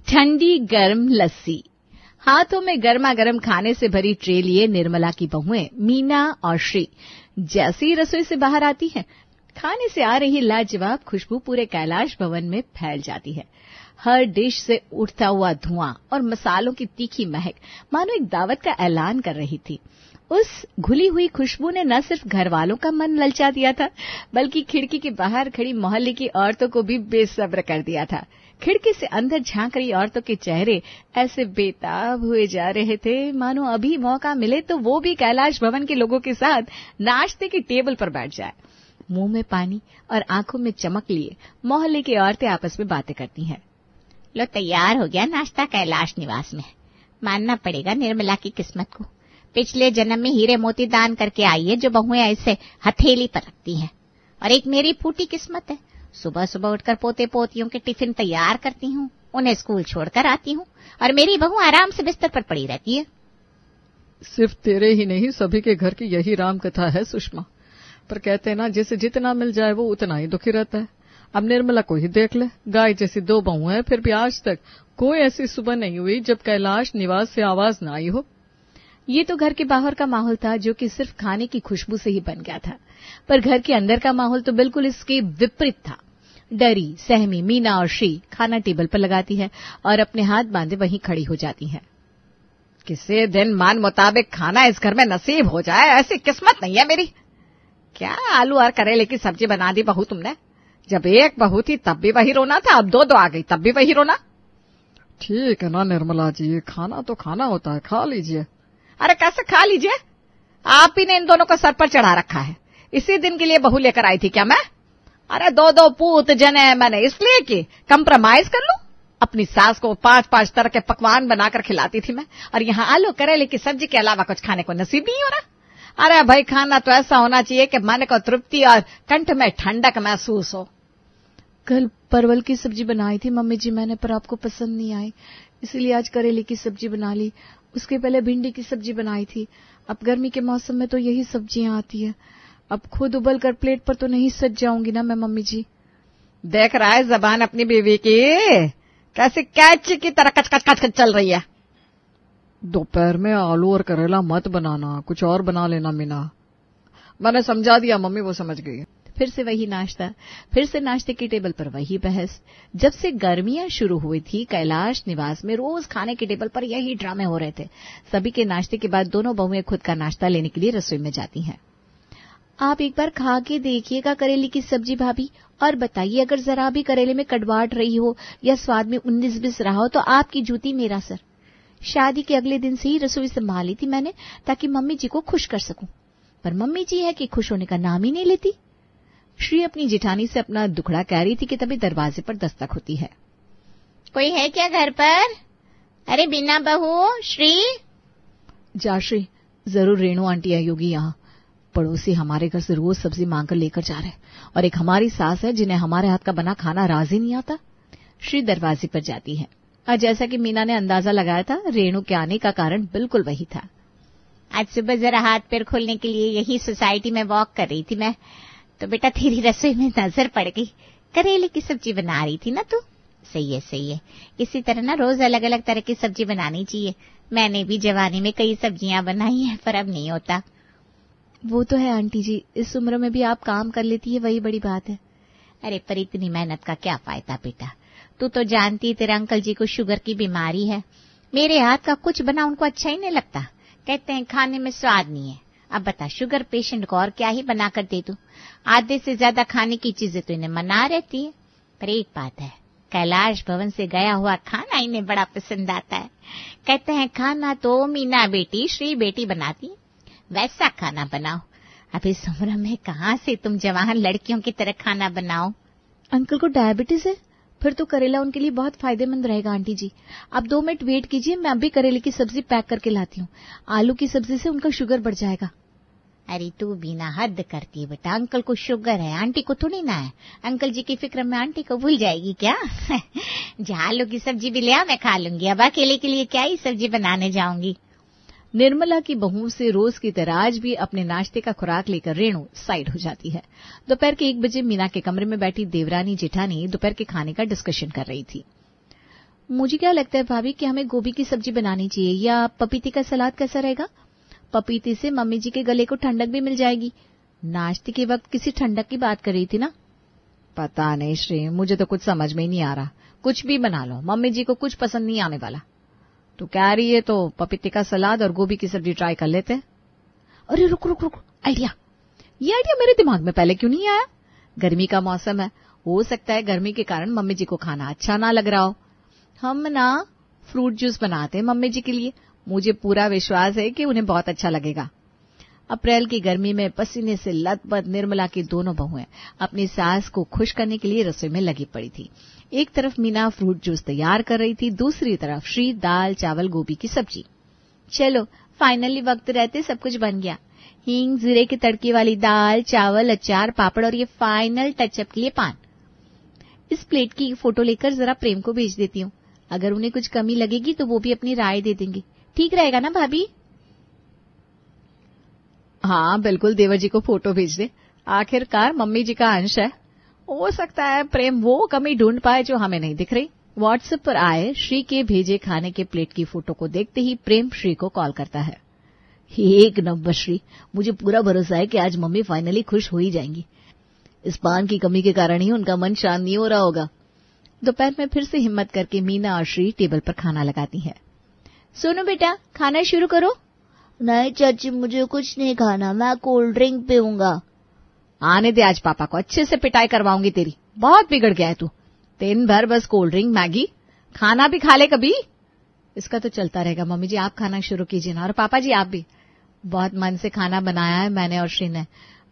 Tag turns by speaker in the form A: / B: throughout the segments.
A: ठंडी गर्म लस्सी। हाथों में गर्मा गर्म खाने से भरी ट्रे लिए निर्मला की बहुएं मीना और श्री जैसे ही रसोई से बाहर आती हैं, खाने से आ रही लाजवाब खुशबू पूरे कैलाश भवन में फैल जाती है। हर डिश से उठता हुआ धुआं और मसालों की तीखी महक मानो एक दावत का ऐलान कर रही थी। उस घुली हुई खुशबू ने न सिर्फ घर वालों का मन ललचा दिया था, बल्कि खिड़की के बाहर खड़ी मोहल्ले की औरतों को भी बेसब्र कर दिया था। खिड़की से अंदर झांक रही औरतों के चेहरे ऐसे बेताब हुए जा रहे थे, मानो अभी मौका मिले तो वो भी कैलाश भवन के लोगों के साथ नाश्ते की टेबल पर बैठ जाए। मुंह में पानी और आंखों में चमक लिए मोहल्ले की औरतें आपस में बातें करती हैं।
B: लो, तैयार हो गया नाश्ता कैलाश निवास में। मानना पड़ेगा निर्मला की किस्मत को। पिछले जन्म में हीरे मोती दान करके आई है, जो बहुएं ऐसे हथेली पर रखती हैं। और एक मेरी फूटी किस्मत है, सुबह सुबह उठकर पोते पोतियों के टिफिन तैयार करती हूँ, उन्हें स्कूल छोड़कर आती हूँ, और मेरी बहू आराम से बिस्तर पर पड़ी रहती है।
C: सिर्फ तेरे ही नहीं, सभी के घर की यही राम कथा है सुषमा। पर कहते हैं ना, जिसे जितना मिल जाए वो उतना ही दुखी रहता है। अब निर्मला को ही देख ले, गाय जैसी दो बहू है, फिर भी आज तक कोई ऐसी सुबह नहीं हुई जब कैलाश निवास से आवाज न आई हो।
A: ये तो घर के बाहर का माहौल था, जो कि सिर्फ खाने की खुशबू से ही बन गया था, पर घर के अंदर का माहौल तो बिल्कुल इसके विपरीत था। डरी सहमी मीना और श्री खाना टेबल पर लगाती है और अपने हाथ बांधे वहीं खड़ी हो जाती है।
D: किसी दिन मन मुताबिक खाना इस घर में नसीब हो जाए, ऐसी किस्मत नहीं है मेरी। क्या आलू और करेले की सब्जी बना दी बहू तुमने? जब एक बहू थी तब भी वही रोना था, अब दो आ गई तब भी वही रोना।
C: ठीक है ना निर्मला जी, खाना तो खाना होता है, खा लीजिए।
D: अरे कैसे खा लीजिए? आप ही ने इन दोनों को सर पर चढ़ा रखा है। इसी दिन के लिए बहू लेकर आई थी क्या मैं? अरे दो पूत जने मैंने इसलिए कि कंप्रोमाइज कर लूं। अपनी सास को 5-5 तरह के पकवान बनाकर खिलाती थी मैं, और यहाँ आलू करेले की सब्जी के अलावा कुछ खाने को नसीब नहीं हो रहा। अरे भाई, खाना तो ऐसा होना चाहिए कि मन को तृप्ति और कंठ में ठंडक महसूस हो।
A: कल परवल की सब्जी बनाई थी मम्मी जी मैंने, पर आपको पसंद नहीं आई, इसीलिए आज करेले की सब्जी बना ली। उसके पहले भिंडी की सब्जी बनाई थी। अब गर्मी के मौसम में तो यही सब्जियां आती है। अब खुद उबल कर प्लेट पर तो नहीं सज जाऊंगी ना मैं मम्मी जी।
D: देख रहा है जबान अपनी बीवी की कैसे कैची की तरह कच चल रही है।
C: दोपहर में आलू और करेला मत बनाना, कुछ और बना लेना मीना। मैंने समझा दिया मम्मी, वो समझ गई।
A: फिर से वही नाश्ता, फिर से नाश्ते की टेबल पर वही बहस। जब से गर्मियां शुरू हुई थी, कैलाश निवास में रोज खाने की टेबल पर यही ड्रामे हो रहे थे। सभी के नाश्ते के बाद दोनों बहुएं खुद का नाश्ता लेने के लिए रसोई में जाती हैं। आप एक बार खा के देखिएगा करेले की सब्जी भाभी, और बताइए अगर जरा भी करेले में कड़वाहट रही हो या स्वाद में 19-20 रहा हो तो आपकी जूती मेरा सर। शादी के अगले दिन से ही रसोई संभाली थी मैंने, ताकि मम्मी जी को खुश कर सकूं, पर मम्मी जी है कि खुश होने का नाम ही नहीं लेती। श्री अपनी जेठानी से अपना दुखड़ा कह रही थी कि तभी दरवाजे पर दस्तक होती है।
B: कोई है क्या घर पर? अरे बिना बहू श्री।
A: जा श्री, जरूर रेणु आंटी आई होगी। यहाँ पड़ोसी हमारे घर से रोज सब्जी मांग कर लेकर जा रहे हैं, और एक हमारी सास है जिन्हें हमारे हाथ का बना खाना राज ही नहीं आता। श्री दरवाजे पर जाती है, और जैसा कि मीना ने अंदाजा लगाया था, रेणु के आने का कारण बिल्कुल वही था।
B: आज सुबह जरा हाथ पैर खोलने के लिए यही सोसाइटी में वॉक कर रही थी मैं, तो बेटा तेरी रसोई में नजर पड़ गई। करेले की सब्जी बना रही थी ना तू? सही है। इसी तरह ना रोज अलग अलग तरह की सब्जी बनानी चाहिए। मैंने भी जवानी में कई सब्जियां बनाई हैं, पर अब नहीं होता।
A: वो तो है आंटी जी, इस उम्र में भी आप काम कर लेती है, वही बड़ी बात है।
B: अरे पर इतनी मेहनत का क्या फायदा बेटा? तू तो जानती तेरे अंकल जी को शुगर की बीमारी है। मेरे हाथ का कुछ बना उनको अच्छा ही नहीं लगता, कहते हैं खाने में स्वाद नहीं है। अब बता, शुगर पेशेंट को और क्या ही बना कर दे दूं? आधे से ज्यादा खाने की चीजें तो इन्हें मना रहती है। पर एक बात है, कैलाश भवन से गया हुआ खाना इन्हें बड़ा पसंद आता है। कहते हैं खाना तो मीना बेटी श्री बेटी बनाती है, वैसा खाना बनाओ। अब इस उम्र में कहाँ से तुम जवान लड़कियों की तरह खाना बनाओ?
A: अंकल को डायबिटीज है, फिर तो करेला उनके लिए बहुत फायदेमंद रहेगा आंटी जी। आप 2 मिनट वेट कीजिए, मैं अभी करेले की सब्जी पैक करके लाती हूँ। आलू की सब्जी से उनका शुगर बढ़ जाएगा।
B: अरे तू बिना हद करती है बेटा, अंकल को शुगर है, आंटी को थोड़ी ना है। अंकल जी की फिक्र में आंटी को भूल जाएगी क्या? जा आलू की सब्जी भी ले आ, मैं खा लूंगी। अब अकेले के लिए क्या ही सब्जी बनाने जाऊंगी।
A: निर्मला की बहू से रोज की तरह आज भी अपने नाश्ते का खुराक लेकर रेणु साइड हो जाती है। दोपहर के 1 बजे मीना के कमरे में बैठी देवरानी जेठानी दोपहर के खाने का डिस्कशन कर रही थी। मुझे क्या लगता है भाभी कि हमें गोभी की सब्जी बनानी चाहिए या पपीते का सलाद कैसा रहेगा? पपीते से मम्मी जी के गले को ठंडक भी मिल जाएगी। नाश्ते के वक्त किसी ठंडक की बात कर रही थी ना?
D: पता नहीं श्री, मुझे तो कुछ समझ में ही नहीं आ रहा। कुछ भी बना लो, मम्मी जी को कुछ पसंद नहीं आने वाला। तो कह रही है तो पपीते का सलाद और गोभी की सब्जी ट्राई कर लेते हैं।
A: अरे रुक रुक रुक, आइडिया! ये आइडिया मेरे दिमाग में पहले क्यों नहीं आया? गर्मी का मौसम है, हो सकता है गर्मी के कारण मम्मी जी को खाना अच्छा ना लग रहा हो। हम ना फ्रूट जूस बनाते हैं मम्मी जी के लिए। मुझे पूरा विश्वास है कि उन्हें बहुत अच्छा लगेगा। अप्रैल की गर्मी में पसीने से लथपथ निर्मला की दोनों बहुएं अपनी सास को खुश करने के लिए रसोई में लगी पड़ी थी। एक तरफ मीना फ्रूट जूस तैयार कर रही थी, दूसरी तरफ श्री दाल चावल गोभी की सब्जी।
B: चलो फाइनली वक्त रहते सब कुछ बन गया। हींग जीरे के तड़के वाली दाल, चावल, अचार, पापड़ और ये फाइनल टचअप के लिए पान। इस प्लेट की फोटो लेकर जरा प्रेम को भेज देती हूँ। अगर उन्हें कुछ कमी लगेगी तो वो भी अपनी राय दे देंगे। ठीक रहेगा ना भाभी?
D: हाँ बिल्कुल, देवर जी को फोटो भेज दे। आखिरकार मम्मी जी का अंश है। हो सकता है प्रेम वो कमी ढूंढ पाए जो हमें नहीं दिख रही। व्हाट्सएप पर आए श्री के भेजे खाने के प्लेट की फोटो को देखते ही प्रेम श्री को कॉल करता है।
A: एक नंबर श्री, मुझे पूरा भरोसा है कि आज मम्मी फाइनली खुश हो ही जाएंगी। इस पान की कमी के कारण ही उनका मन शांत नहीं हो रहा होगा।
B: दोपहर में फिर से हिम्मत करके मीना और श्री टेबल पर खाना लगाती है। सोनू बेटा, खाना शुरू करो।
E: नहीं चाची, मुझे कुछ नहीं खाना, मैं कोल्ड ड्रिंक पीऊंगा।
D: आने दे, आज पापा को अच्छे से पिटाई करवाऊंगी तेरी। बहुत बिगड़ गया है तू। दिन भर बस कोल्ड ड्रिंक मैगी, खाना भी खा ले कभी।
A: इसका तो चलता रहेगा। मम्मी जी आप खाना शुरू कीजिए ना, और पापा जी आप भी। बहुत मन से खाना बनाया है मैंने और श्री ने।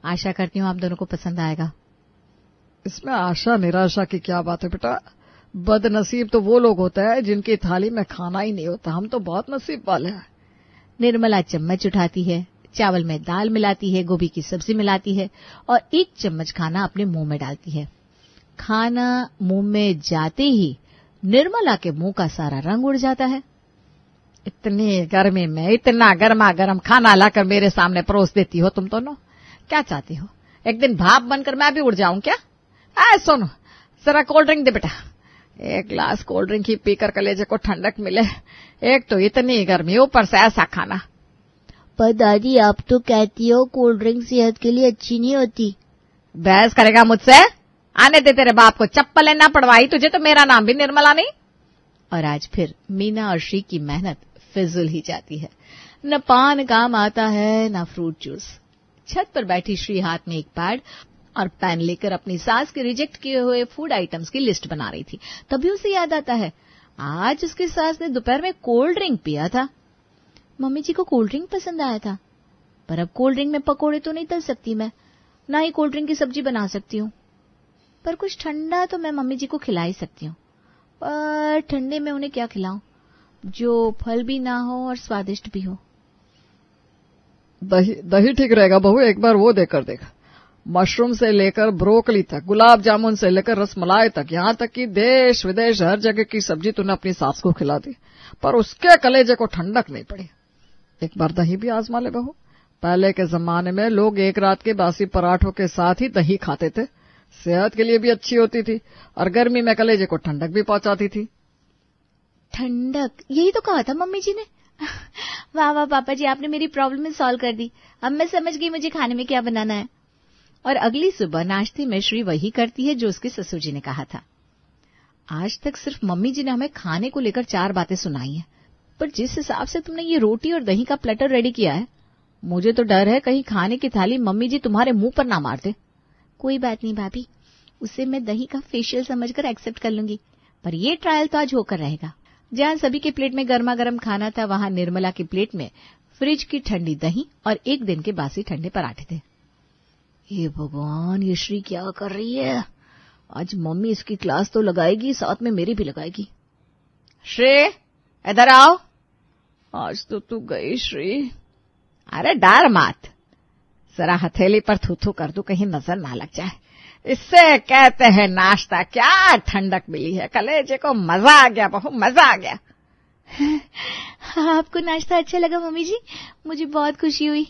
A: आशा करती हूँ आप दोनों को पसंद आएगा।
C: इसमें आशा निराशा की क्या बात है बेटा? बदनसीब तो वो लोग होते हैं जिनकी थाली में खाना ही नहीं होता। हम तो बहुत नसीब वाले हैं।
A: निर्मला चम्मच उठाती है, चावल में दाल मिलाती है, गोभी की सब्जी मिलाती है और एक चम्मच खाना अपने मुंह में डालती है। खाना मुंह में जाते ही निर्मला के मुंह का सारा रंग उड़ जाता है।
D: इतनी गर्मी में इतना गर्मा गर्म खाना लाकर मेरे सामने परोस देती हो तुम दोनों। क्या चाहती हो, एक दिन भाप बनकर मैं भी उड़ जाऊं क्या? सुनो, जरा कोल्ड ड्रिंक दे बेटा। एक ग्लास कोल्ड ड्रिंक ही पीकर कलेजे को ठंडक मिले। एक तो इतनी गर्मी, ऊपर से ऐसा खाना।
E: पर दादी आप तो कहती हो कोल्ड ड्रिंक सेहत के लिए अच्छी नहीं होती।
D: बहस करेगा मुझसे? आने दे, तेरे बाप को चप्पल ना पड़वाई तुझे तो मेरा नाम भी निर्मला नहीं।
A: और आज फिर मीना और श्री की मेहनत फिजूल ही जाती है। न पान काम आता है न फ्रूट जूस। छत पर बैठी श्री हाथ में एक पैड और पेन लेकर अपनी सास के रिजेक्ट किए हुए फूड आइटम्स की लिस्ट बना रही थी। तभी उसे याद आता है आज उसकी सास ने दोपहर में कोल्ड ड्रिंक पिया था। मम्मी जी को कोल्ड ड्रिंक पसंद आया था, पर अब कोल्ड ड्रिंक में पकोड़े तो नहीं तल सकती मैं, ना ही कोल्ड ड्रिंक की सब्जी बना सकती हूँ। पर कुछ ठंडा तो मैं मम्मी जी को खिला ही सकती हूँ। पर ठंडे में उन्हें क्या खिलाऊं जो फल भी ना हो और स्वादिष्ट भी हो?
C: दही ठीक रहेगा बहू, एक बार वो देकर देखा। मशरूम से लेकर ब्रोकली तक, गुलाब जामुन से लेकर रसमलाई तक, यहाँ तक कि देश विदेश हर जगह की सब्जी तूने अपनी सास को खिला दी, पर उसके कलेजे को ठंडक नहीं पड़ी। एक बार दही भी आजमा ले बहू। पहले के जमाने में लोग एक रात के बासी पराठों के साथ ही दही खाते थे। सेहत के लिए भी अच्छी होती थी और गर्मी में कलेजे को ठंडक भी पहुंचाती थी।
B: ठंडक, यही तो कहा था मम्मी जी ने। वाह वाह पापा जी, आपने मेरी प्रॉब्लम सॉल्व कर दी। अब मैं समझ गई मुझे खाने में क्या बनाना है।
A: और अगली सुबह नाश्ते में श्री वही करती है जो उसके ससुर जी ने कहा था। आज तक सिर्फ मम्मी जी ने हमें खाने को लेकर 4 बातें सुनाई हैं, पर जिस हिसाब से तुमने ये रोटी और दही का प्लेटर रेडी किया है, मुझे तो डर है कहीं खाने की थाली मम्मी जी तुम्हारे मुंह पर ना मार दे।
B: कोई बात नहीं भाभी, उसे मैं दही का फेशियल समझकर एक्सेप्ट कर लूंगी, पर ये ट्रायल तो आज होकर रहेगा।
A: जहां सभी के प्लेट में गर्मा गर्म खाना था, वहां निर्मला की प्लेट में फ्रिज की ठंडी दही और 1 दिन के बासी ठंडे पराठे थे। ये भगवान, ये श्री क्या कर रही है? आज मम्मी इसकी क्लास तो लगाएगी, साथ में मेरी भी लगाएगी।
D: श्री इधर आओ।
C: आज तो तू गई श्री।
D: अरे डर मत, जरा हथेली पर थू कर दू, कहीं नजर ना लग जाए। इससे कहते हैं नाश्ता। क्या ठंडक मिली है, कलेजे को मजा आ गया बहू, मजा आ गया।
B: आपको नाश्ता अच्छा लगा मम्मी जी? मुझे बहुत खुशी हुई।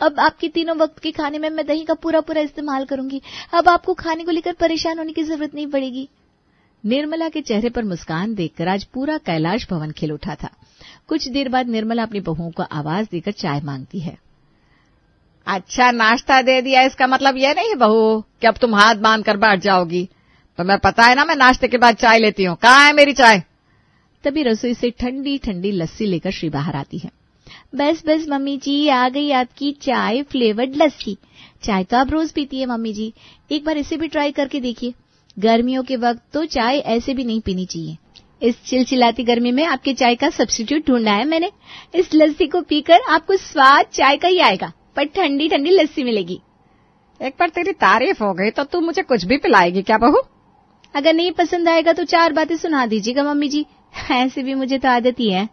B: अब आपके तीनों वक्त के खाने में मैं दही का पूरा इस्तेमाल करूंगी। अब आपको खाने को लेकर परेशान होने की जरूरत नहीं पड़ेगी।
A: निर्मला के चेहरे पर मुस्कान देखकर आज पूरा कैलाश भवन खिल उठा था। कुछ देर बाद निर्मला अपनी बहुओं को आवाज देकर चाय मांगती है।
D: अच्छा नाश्ता दे दिया, इसका मतलब यह नहीं है बहू कि अब तुम हाथ बांध कर बैठ जाओगी। तुम्हें पता है ना मैं नाश्ते के बाद चाय लेती हूँ। कहाँ है मेरी चाय?
A: तभी रसोई से ठंडी ठंडी लस्सी लेकर श्री बाहर आती है।
E: बस बस मम्मी जी, आ गई आपकी चाय फ्लेवर्ड लस्सी। चाय तो आप रोज पीती है मम्मी जी, एक बार इसे भी ट्राई करके देखिए। गर्मियों के वक्त तो चाय ऐसे भी नहीं पीनी चाहिए।
A: इस चिलचिलाती गर्मी में आपके चाय का सब्स्टिट्यूट ढूंढा है मैंने। इस लस्सी को पीकर आपको स्वाद चाय का ही आएगा, पर ठंडी ठंडी लस्सी मिलेगी।
D: एक बार तेरी तारीफ हो गई तो तू मुझे कुछ भी पिलाएगी क्या बहू?
A: अगर नहीं पसंद आएगा तो 4 बातें सुना दीजिएगा मम्मी जी, ऐसे भी मुझे तो आदत ही है।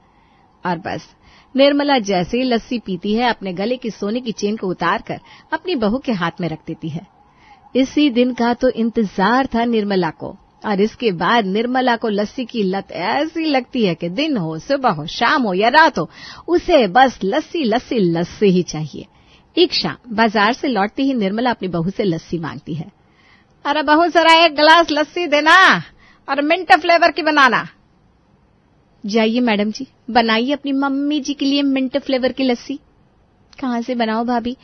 A: और बस निर्मला जैसे ही लस्सी पीती है, अपने गले की सोने की चेन को उतारकर अपनी बहू के हाथ में रख देती है। इसी दिन का तो इंतजार था निर्मला को, और इसके बाद निर्मला को लस्सी की लत ऐसी लगती है कि दिन हो, सुबह हो, शाम हो या रात हो, उसे बस लस्सी लस्सी लस्सी ही चाहिए। एक शाम बाजार से लौटती ही निर्मला अपनी बहू से लस्सी मांगती है।
D: अरे बहू जरा 1 गिलास लस्सी देना, और मिंट फ्लेवर की बनाना।
A: जाइए मैडम जी, बनाइए अपनी मम्मी जी के लिए मिंट फ्लेवर की लस्सी। कहाँ से बनाओ भाभी,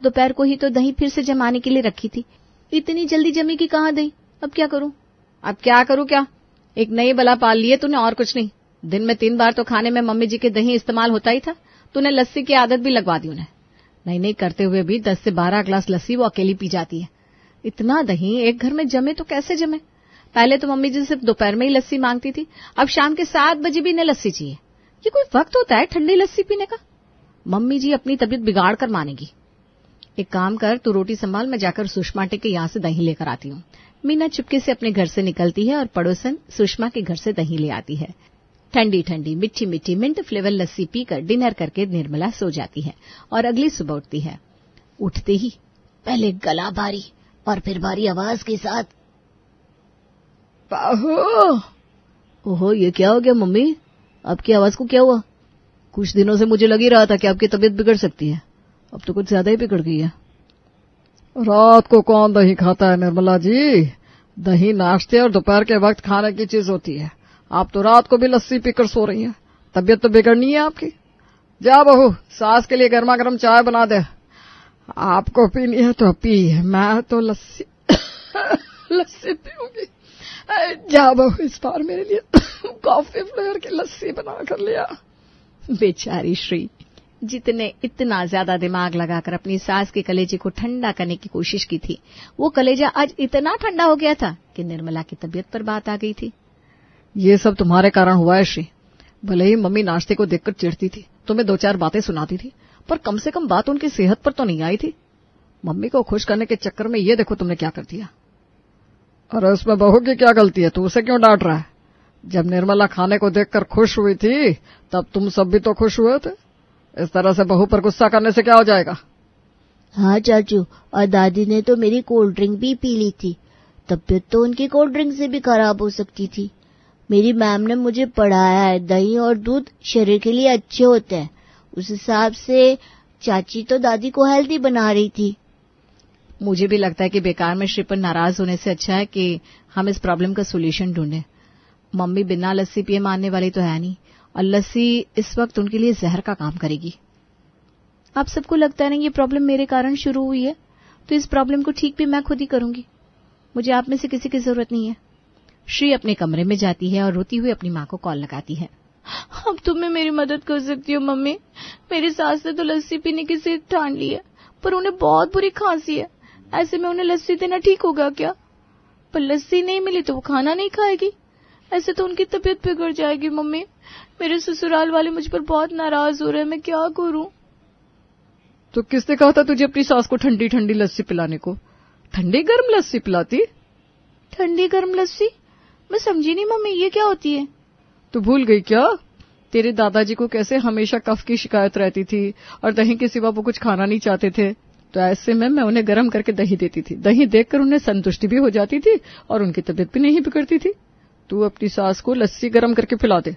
A: दोपहर को ही तो दही फिर से जमाने के लिए रखी थी, इतनी जल्दी जमी कि कहाँ दही। अब क्या करूं?
D: अब क्या करूं क्या? एक नई बला पाल लिए तूने, और कुछ नहीं। दिन में 3 बार तो खाने में मम्मी जी के दही इस्तेमाल होता ही था, तूने लस्सी की आदत भी लगवा दी उन्हें। नहीं करते हुए भी 10 से 12 ग्लास लस्सी वो अकेली पी जाती है। इतना दही एक घर में जमे तो कैसे जमे? पहले तो मम्मी जी सिर्फ दोपहर में ही लस्सी मांगती थी, अब शाम के 7 बजे भी इन्हें लस्सी चाहिए। ये कोई वक्त होता है ठंडी लस्सी पीने का? मम्मी जी अपनी तबीयत बिगाड़ कर मानेगी। एक काम कर, तू रोटी संभाल, मैं जाकर सुषमा आंटी के यहाँ से दही लेकर आती हूँ। मीना चुपके से अपने घर से निकलती है और पड़ोसन सुषमा के घर से दही ले आती है। ठंडी ठंडी मीठी मीठी मिंट फ्लेवर लस्सी पीकर डिनर करके निर्मला सो जाती है और अगली सुबह उठती है। उठते ही
E: पहले गला भारी और फिर भारी आवाज के साथ,
C: बहू।
E: ओहो, ये क्या हो गया मम्मी? आपकी आवाज को क्या हुआ?
C: कुछ दिनों से मुझे लग ही रहा था कि आपकी तबीयत बिगड़ सकती है, अब तो कुछ ज्यादा ही बिगड़ गई है। रात को कौन दही खाता है निर्मला जी? दही नाश्ते और दोपहर के वक्त खाने की चीज होती है। आप तो रात को भी लस्सी पीकर सो रही हैं, तबीयत तो बिगड़नी है आपकी। जा बहू, सास के लिए गर्मा गर्म चाय बना दे। आपको पीनी है तो पी, मैं तो लस्सी लस्सी पीऊंगी। जा बहू, इस बार मेरे लिए कॉफी फ्लेवर की लस्सी बना कर लिया।
A: बेचारी श्री, जितने इतना ज्यादा दिमाग लगाकर अपनी सास के कलेजे को ठंडा करने की कोशिश की थी, वो कलेजा आज इतना ठंडा हो गया था कि निर्मला की तबीयत पर बात आ गई थी।
C: ये सब तुम्हारे कारण हुआ है श्री। भले ही मम्मी नाश्ते को देखकर चिढ़ती थी, तुम्हें 2-4 बातें सुनाती थी, पर कम से कम बात उनकी सेहत पर तो नहीं आई थी। मम्मी को खुश करने के चक्कर में ये देखो तुमने क्या कर दिया। अरे उसमें बहू की क्या गलती है? तू उसे क्यों डांट रहा है? जब निर्मला खाने को देखकर खुश हुई थी, तब तुम सब भी तो खुश हुए थे। इस तरह से बहू पर गुस्सा करने से क्या हो जाएगा?
E: हाँ चाचू, और दादी ने तो मेरी कोल्ड ड्रिंक भी पी ली थी। तबीयत तो उनकी कोल्ड ड्रिंक से भी खराब हो सकती थी। मेरी मैम ने मुझे पढ़ाया है, दही और दूध शरीर के लिए अच्छे होते हैं। उस हिसाब से चाची तो दादी को हेल्दी बना रही थी।
A: मुझे भी लगता है कि बेकार में श्री पर नाराज होने से अच्छा है कि हम इस प्रॉब्लम का सोल्यूशन ढूंढें। मम्मी बिना लस्सी पिए मानने वाली तो है नहीं, और लस्सी इस वक्त उनके लिए जहर का काम करेगी। आप सबको लगता है ना ये प्रॉब्लम मेरे कारण शुरू हुई है, तो इस प्रॉब्लम को ठीक भी मैं खुद ही करूंगी। मुझे आप में से किसी की जरूरत नहीं है। श्री अपने कमरे में जाती है और रोती हुई अपनी माँ को कॉल लगाती है।
E: अब तुम्हें मेरी मदद कर सकती हो मम्मी। मेरी सास ने तो लस्सी पीने की जिद ठान ली है, पर उन्हें बहुत बुरी खांसी है। ऐसे में उन्हें लस्सी देना ठीक होगा क्या? पर लस्सी नहीं मिली तो वो खाना नहीं खाएगी, ऐसे तो उनकी तबीयत बिगड़ जाएगी मम्मी। मेरे ससुराल वाले मुझ पर बहुत नाराज हो रहे हैं, मैं क्या करूं?
C: तो किसने कहा था तुझे अपनी सास को ठंडी ठंडी लस्सी पिलाने को? ठंडी गर्म लस्सी पिलाती?
E: ठंडी गर्म लस्सी? मैं समझी नहीं मम्मी, ये क्या होती है?
C: तू भूल गई क्या? तेरे दादाजी को कैसे हमेशा कफ की शिकायत रहती थी और दही के सिवा वो कुछ खाना नहीं चाहते थे, तो ऐसे में मैं उन्हें गर्म करके दही देती थी। दही देखकर उन्हें संतुष्टि भी हो जाती थी और उनकी तबीयत भी नहीं बिगड़ती थी। तू अपनी सास को लस्सी गर्म करके पिला दे।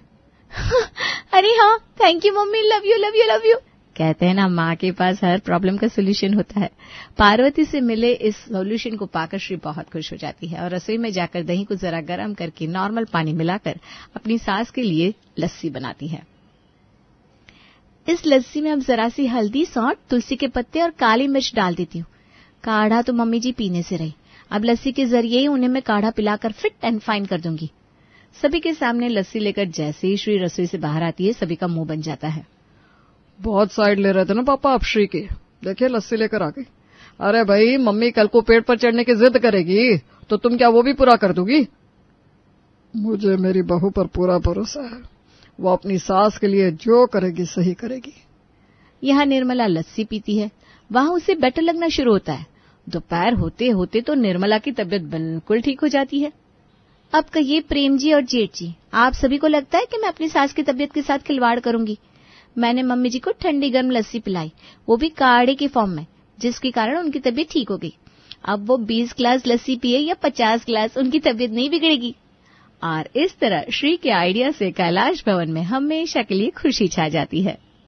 E: अरे हाँ, thank you mummy, love you love you love you.
A: कहते हैं ना, माँ के पास हर प्रॉब्लम का सोल्यूशन होता है। पार्वती से मिले इस सोल्यूशन को पाकर श्री बहुत खुश हो जाती है और रसोई में जाकर दही को जरा गर्म करके नॉर्मल पानी मिलाकर अपनी सास के लिए लस्सी बनाती है। इस लस्सी में अब जरा सी हल्दी, सौंठ, तुलसी के पत्ते और काली मिर्च डाल देती हूँ। काढ़ा तो मम्मी जी पीने से रही, अब लस्सी के जरिए ही उन्हें मैं काढ़ा पिलाकर फिट एंड फाइन कर दूंगी। सभी के सामने लस्सी लेकर जैसे ही श्री रसोई से बाहर आती है, सभी का मुंह बन जाता है।
C: बहुत साइड ले रहे थे ना पापा आप श्री की, देखिए लस्सी लेकर आ गई। अरे भाई, मम्मी कल को पेट पर चढ़ने की जिद करेगी तो तुम क्या वो भी पूरा कर दोगी? मुझे मेरी बहू पर पूरा भरोसा है, वो अपनी सास के लिए जो करेगी सही करेगी।
A: यहाँ निर्मला लस्सी पीती है, वहां उसे बेटर लगना शुरू होता है। दोपहर होते होते तो निर्मला की तबीयत बिल्कुल ठीक हो जाती है। अब कहिए प्रेम जी और जेठ जी, आप सभी को लगता है कि मैं अपनी सास की तबीयत के साथ खिलवाड़ करूंगी? मैंने मम्मी जी को ठंडी गर्म लस्सी पिलाई, वो भी काढ़े के फॉर्म में, जिसके कारण उनकी तबीयत ठीक हो गई। अब वो 20 ग्लास लस्सी पिए या 50 ग्लास, उनकी तबीयत नहीं बिगड़ेगी। और इस तरह श्री के आइडिया से कैलाश भवन में हमेशा के लिए खुशी छा जाती है।